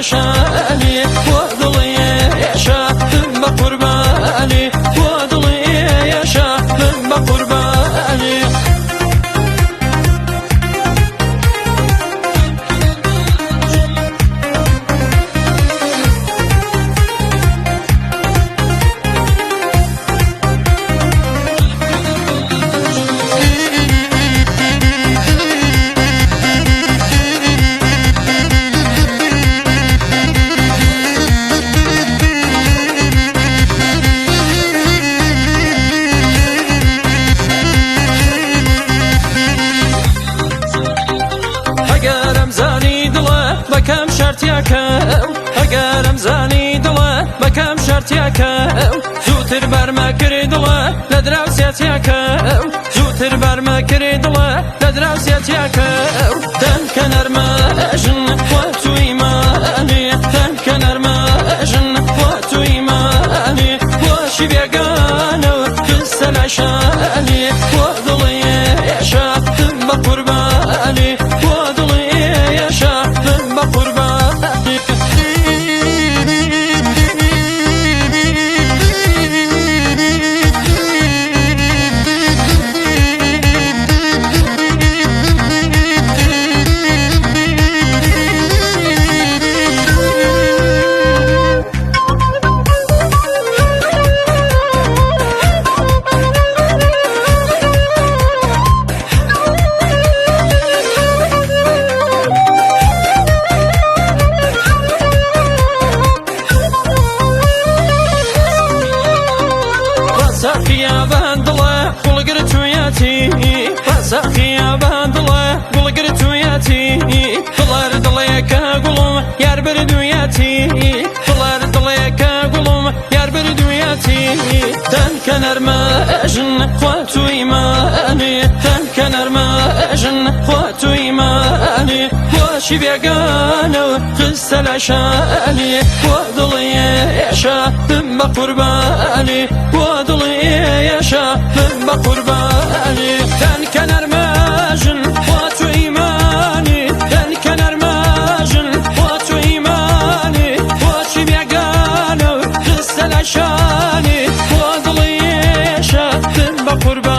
شاني وضلي يا شاهد بقرباني وضلي يا شاهد بقرباني بكم شرطياكم اگرم زانی دڵە بەکەم شەرتیاکەم زووتر بەرمە کردی دڵە لە دراوسێتیاکەم زووتر بەرمە کردی دڵە لە دراوسێتیاکەم دەنکە نەرمەژن خوا تویمانی دەنکە نەرمەژن خوا تویمانی خۆشی بێگانەوە خستە لای شانی خۆ دڵی ئێشە بە قوربانی خۆ دڵی ئێشە بە قوربانی خيابان ضلا قلقرت وياتي راسا خيابان ضلا قلقرت وياتي ضلار ضليك قلوم يار برد وياتي ضلار ضليك قلوم يار برد وياتي دانك نرماجن خواتو إيماني دانك نرماجن خواتو إيماني واشي بيقانو خست العشاني وضلي يعشا ثم قرباني وضلي يعشا ثم قرباني دانك نرماجن خواتو إيماني دانك نرماجن خواتو إيماني واشي بيقانو خست العشاني وضلي يعشا ثم قرباني